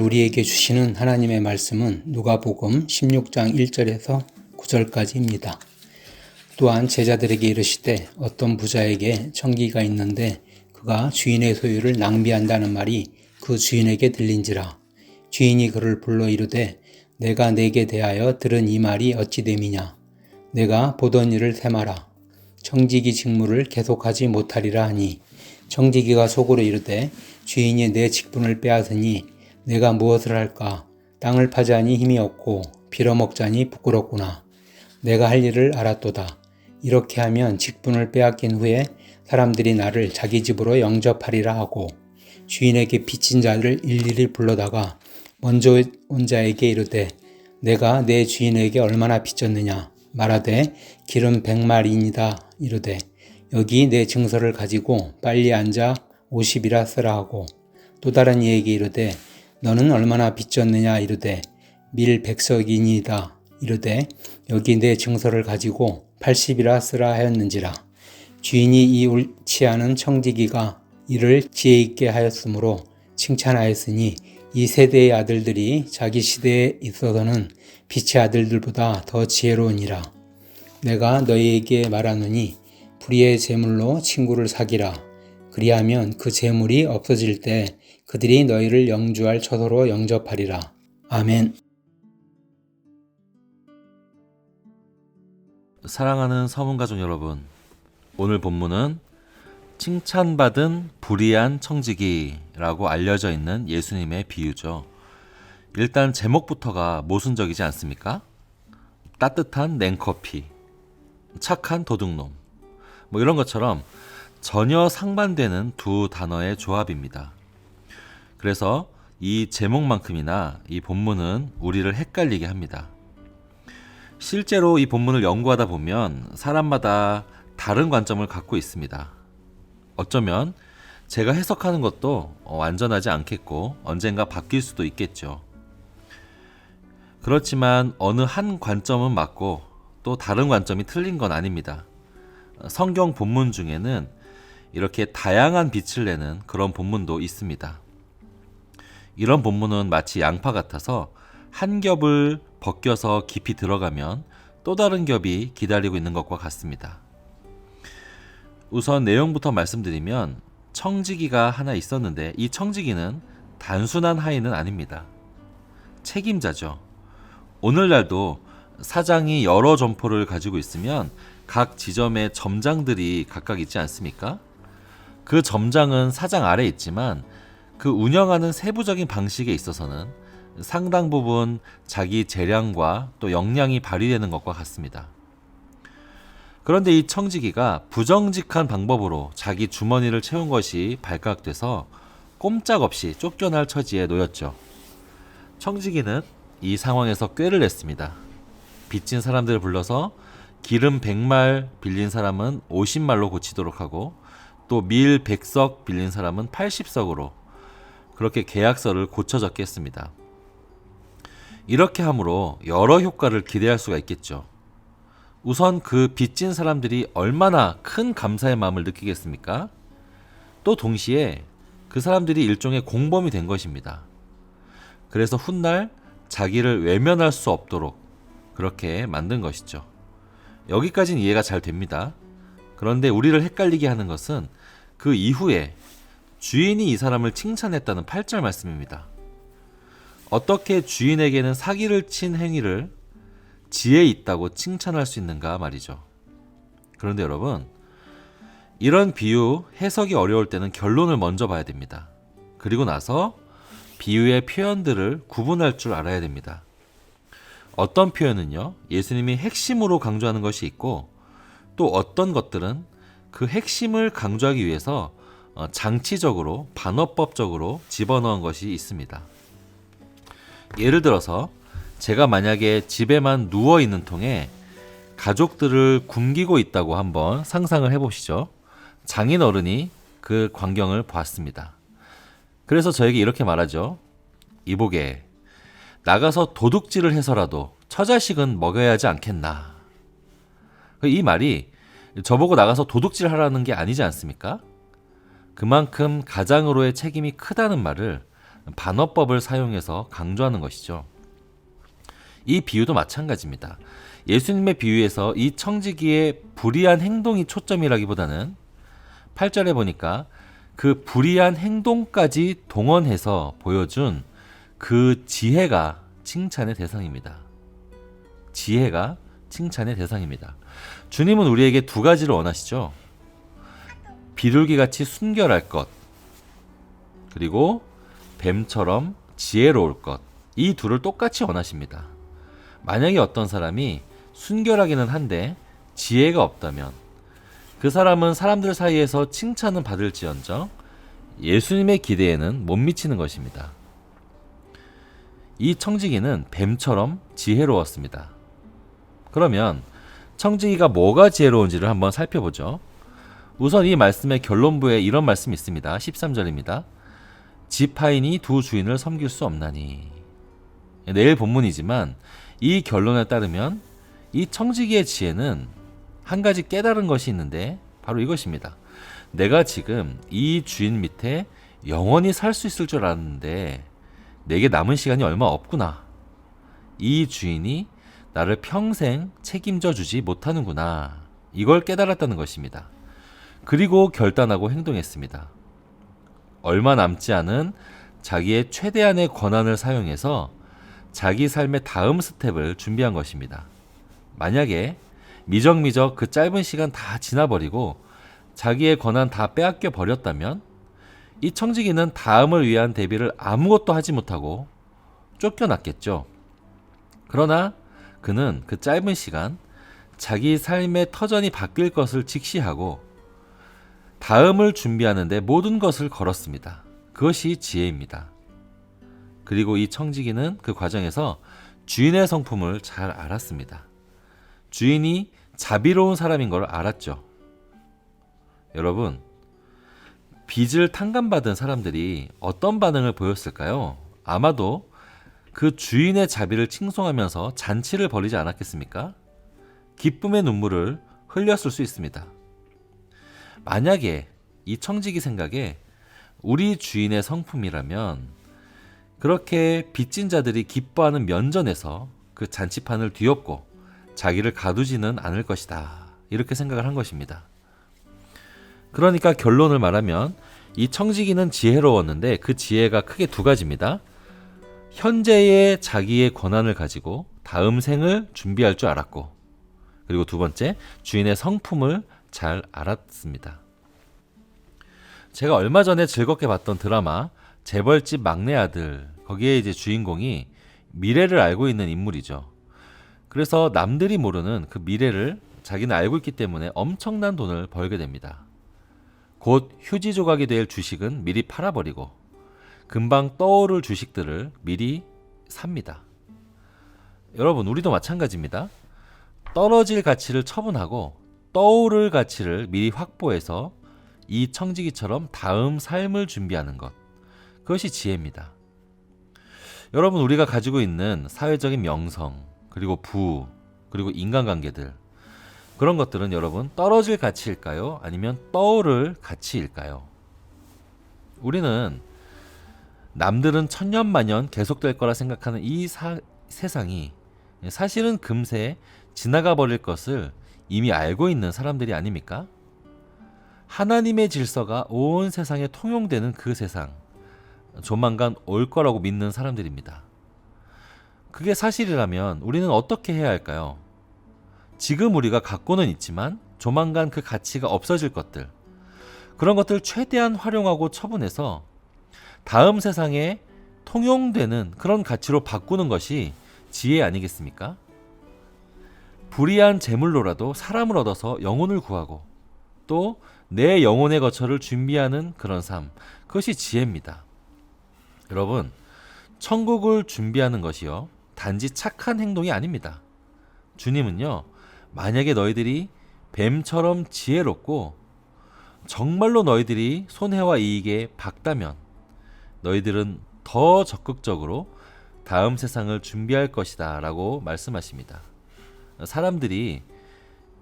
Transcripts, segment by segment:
우리에게 주시는 하나님의 말씀은 누가복음 16장 1절에서 9절까지입니다. 또한 제자들에게 이르시되 어떤 부자에게 청기가 있는데 그가 주인의 소유를 낭비한다는 말이 그 주인에게 들린지라. 주인이 그를 불러 이르되 내가 네게 대하여 들은 이 말이 어찌 됨이냐. 내가 보던 일을 세마라. 청지기 직무를 계속하지 못하리라 하니 청지기가 속으로 이르되 주인이 내 직분을 빼앗으니 내가 무엇을 할까. 땅을 파자니 힘이 없고 빌어먹자니 부끄럽구나. 내가 할 일을 알았도다. 이렇게 하면 직분을 빼앗긴 후에 사람들이 나를 자기 집으로 영접하리라 하고 주인에게 빚진 자를 일일이 불러다가 먼저 온 자에게 이르되 내가 내 주인에게 얼마나 빚졌느냐. 말하되 기름 100마리이다. 이르되 여기 내 증서를 가지고 빨리 앉아 50이라 쓰라 하고 또 다른 이에게 이르되 너는 얼마나 빚졌느냐. 이르되 밀 100석이니이다. 이르되 여기 내 증서를 가지고 80이라 쓰라 하였는지라. 주인이 이 옳지 않은 청지기가 이를 지혜 있게 하였으므로 칭찬하였으니 이 세대의 아들들이 자기 시대에 있어서는 빛의 아들들보다 더 지혜로우니라. 내가 너희에게 말하노니 불의의 재물로 친구를 사기라. 그리하면 그 재물이 없어질 때 그들이 너희를 영주할 처소로 영접하리라. 아멘. 사랑하는 서문가족 여러분, 오늘 본문은 칭찬받은 불의한 청지기라고 알려져 있는 예수님의 비유죠. 일단 제목부터가 모순적이지 않습니까? 따뜻한 냉커피, 착한 도둑놈, 이런 것처럼 전혀 상반되는 두 단어의 조합입니다. 그래서 이 제목만큼이나 이 본문은 우리를 헷갈리게 합니다. 실제로 이 본문을 연구하다 보면 사람마다 다른 관점을 갖고 있습니다. 어쩌면 제가 해석하는 것도 완전하지 않겠고 언젠가 바뀔 수도 있겠죠. 그렇지만 어느 한 관점은 맞고 또 다른 관점이 틀린 건 아닙니다. 성경 본문 중에는 이렇게 다양한 빛을 내는 그런 본문도 있습니다. 이런 본문은 마치 양파 같아서 한 겹을 벗겨서 깊이 들어가면 또 다른 겹이 기다리고 있는 것과 같습니다. 우선 내용부터 말씀드리면 청지기가 하나 있었는데 이 청지기는 단순한 하인은 아닙니다. 책임자죠. 오늘날도 사장이 여러 점포를 가지고 있으면 각 지점에 점장들이 각각 있지 않습니까? 그 점장은 사장 아래에 있지만 그 운영하는 세부적인 방식에 있어서는 상당 부분 자기 재량과 또 역량이 발휘되는 것과 같습니다. 그런데 이 청지기가 부정직한 방법으로 자기 주머니를 채운 것이 발각돼서 꼼짝없이 쫓겨날 처지에 놓였죠. 청지기는 이 상황에서 꾀를 냈습니다. 빚진 사람들을 불러서 기름 100말 빌린 사람은 50말로 고치도록 하고 또 밀 100석 빌린 사람은 80석으로 그렇게 계약서를 고쳐 적게 했습니다. 이렇게 함으로 여러 효과를 기대할 수가 있겠죠. 우선 그 빚진 사람들이 얼마나 큰 감사의 마음을 느끼겠습니까? 또 동시에 그 사람들이 일종의 공범이 된 것입니다. 그래서 훗날 자기를 외면할 수 없도록 그렇게 만든 것이죠. 여기까지는 이해가 잘 됩니다. 그런데 우리를 헷갈리게 하는 것은 그 이후에 주인이 이 사람을 칭찬했다는 8절 말씀입니다. 어떻게 주인에게는 사기를 친 행위를 지혜 있다고 칭찬할 수 있는가 말이죠. 그런데 여러분, 이런 비유 해석이 어려울 때는 결론을 먼저 봐야 됩니다. 그리고 나서 비유의 표현들을 구분할 줄 알아야 됩니다. 어떤 표현은요, 예수님이 핵심으로 강조하는 것이 있고 또 어떤 것들은 그 핵심을 강조하기 위해서 장치적으로, 반어법적으로 집어넣은 것이 있습니다. 예를 들어서 제가 만약에 집에만 누워있는 통에 가족들을 굶기고 있다고 한번 상상을 해보시죠. 장인어른이 그 광경을 보았습니다. 그래서 저에게 이렇게 말하죠. 이보게, 나가서 도둑질을 해서라도 처자식은 먹여야 하지 않겠나. 이 말이 저보고 나가서 도둑질 하라는 게 아니지 않습니까? 그만큼 가장으로의 책임이 크다는 말을 반어법을 사용해서 강조하는 것이죠. 이 비유도 마찬가지입니다. 예수님의 비유에서 이 청지기의 불의한 행동이 초점이라기보다는 8절에 보니까 그 불의한 행동까지 동원해서 보여준 그 지혜가 칭찬의 대상입니다. 지혜가 칭찬의 대상입니다. 주님은 우리에게 두 가지를 원하시죠. 비둘기같이 순결할 것, 그리고 뱀처럼 지혜로울 것. 이 둘을 똑같이 원하십니다. 만약에 어떤 사람이 순결하기는 한데 지혜가 없다면 그 사람은 사람들 사이에서 칭찬은 받을지언정 예수님의 기대에는 못 미치는 것입니다. 이 청지기는 뱀처럼 지혜로웠습니다. 그러면 청지기가 뭐가 지혜로운지를 한번 살펴보죠. 우선 이 말씀의 결론부에 이런 말씀이 있습니다. 13절입니다. 지파인이 두 주인을 섬길 수 없나니. 내일 본문이지만 이 결론에 따르면 이 청지기의 지혜는 한 가지 깨달은 것이 있는데 바로 이것입니다. 내가 지금 이 주인 밑에 영원히 살 수 있을 줄 알았는데 내게 남은 시간이 얼마 없구나. 이 주인이 나를 평생 책임져 주지 못하는구나. 이걸 깨달았다는 것입니다. 그리고 결단하고 행동했습니다. 얼마 남지 않은 자기의 최대한의 권한을 사용해서 자기 삶의 다음 스텝을 준비한 것입니다. 만약에 미적미적 그 짧은 시간 다 지나버리고 자기의 권한 다 빼앗겨 버렸다면 이 청지기는 다음을 위한 대비를 아무것도 하지 못하고 쫓겨났겠죠. 그러나 그는 그 짧은 시간 자기 삶의 터전이 바뀔 것을 직시하고 다음을 준비하는 데 모든 것을 걸었습니다. 그것이 지혜입니다. 그리고 이 청지기는 그 과정에서 주인의 성품을 잘 알았습니다. 주인이 자비로운 사람인 걸 알았죠. 여러분, 빚을 탕감받은 사람들이 어떤 반응을 보였을까요? 아마도 그 주인의 자비를 칭송하면서 잔치를 벌이지 않았겠습니까? 기쁨의 눈물을 흘렸을 수 있습니다. 만약에 이 청지기 생각에 우리 주인의 성품이라면 그렇게 빚진 자들이 기뻐하는 면전에서 그 잔치판을 뒤엎고 자기를 가두지는 않을 것이다. 이렇게 생각을 한 것입니다. 그러니까 결론을 말하면 이 청지기는 지혜로웠는데 그 지혜가 크게 두 가지입니다. 현재의 자기의 권한을 가지고 다음 생을 준비할 줄 알았고, 그리고 두 번째, 주인의 성품을 잘 알았습니다. 제가 얼마 전에 즐겁게 봤던 드라마 재벌집 막내 아들, 거기에 이제 주인공이 미래를 알고 있는 인물이죠. 그래서 남들이 모르는 그 미래를 자기는 알고 있기 때문에 엄청난 돈을 벌게 됩니다. 곧 휴지 조각이 될 주식은 미리 팔아버리고 금방 떠오를 주식들을 미리 삽니다. 여러분, 우리도 마찬가지입니다. 떨어질 가치를 처분하고 떠오를 가치를 미리 확보해서 이 청지기처럼 다음 삶을 준비하는 것, 그것이 지혜입니다. 여러분, 우리가 가지고 있는 사회적인 명성, 그리고 부, 그리고 인간관계들, 그런 것들은 여러분 떨어질 가치일까요? 아니면 떠오를 가치일까요? 우리는 남들은 천년만년 계속될 거라 생각하는 이 세상이 사실은 금세 지나가 버릴 것을 이미 알고 있는 사람들이 아닙니까? 하나님의 질서가 온 세상에 통용되는 그 세상, 조만간 올 거라고 믿는 사람들입니다. 그게 사실이라면 우리는 어떻게 해야 할까요? 지금 우리가 갖고는 있지만 조만간 그 가치가 없어질 것들, 그런 것들 최대한 활용하고 처분해서 다음 세상에 통용되는 그런 가치로 바꾸는 것이 지혜 아니겠습니까? 불의한 재물로라도 사람을 얻어서 영혼을 구하고 또 내 영혼의 거처를 준비하는 그런 삶, 그것이 지혜입니다. 여러분, 천국을 준비하는 것이요 단지 착한 행동이 아닙니다. 주님은요, 만약에 너희들이 뱀처럼 지혜롭고 정말로 너희들이 손해와 이익에 박다면 너희들은 더 적극적으로 다음 세상을 준비할 것이다 라고 말씀하십니다. 사람들이,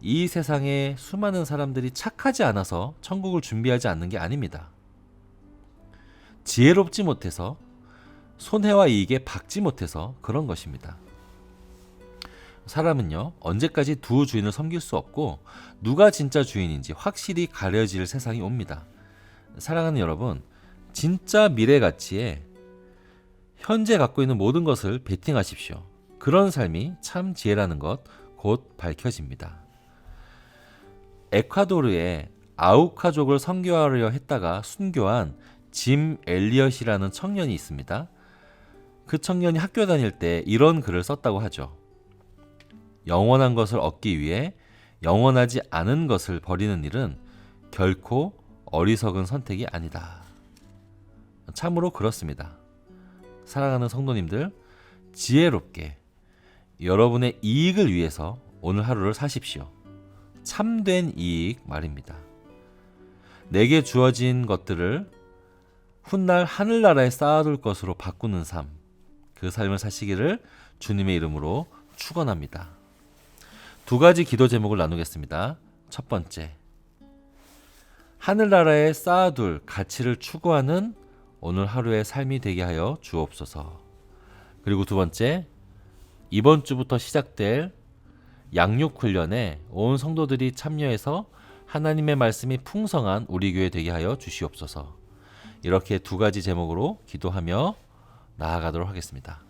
이 세상에 수많은 사람들이 착하지 않아서 천국을 준비하지 않는 게 아닙니다. 지혜롭지 못해서 손해와 이익에 박지 못해서 그런 것입니다. 사람은요, 언제까지 두 주인을 섬길 수 없고 누가 진짜 주인인지 확실히 가려질 세상이 옵니다. 사랑하는 여러분, 진짜 미래 가치에 현재 갖고 있는 모든 것을 베팅하십시오. 그런 삶이 참 지혜라는 것 곧 밝혀집니다. 에콰도르에 아우카족을 선교하려 했다가 순교한 짐 엘리엇이라는 청년이 있습니다. 그 청년이 학교 다닐 때 이런 글을 썼다고 하죠. 영원한 것을 얻기 위해 영원하지 않은 것을 버리는 일은 결코 어리석은 선택이 아니다. 참으로 그렇습니다. 사랑하는 성도님들, 지혜롭게 여러분의 이익을 위해서 오늘 하루를 사십시오. 참된 이익 말입니다. 내게 주어진 것들을 훗날 하늘나라에 쌓아둘 것으로 바꾸는 삶, 그 삶을 사시기를 주님의 이름으로 축원합니다. 두 가지 기도 제목을 나누겠습니다. 첫 번째, 하늘나라에 쌓아둘 가치를 추구하는 오늘 하루의 삶이 되게 하여 주옵소서. 그리고 두 번째, 이번 주부터 시작될 양육 훈련에 온 성도들이 참여해서 하나님의 말씀이 풍성한 우리 교회 되게 하여 주시옵소서. 이렇게 두 가지 제목으로 기도하며 나아가도록 하겠습니다.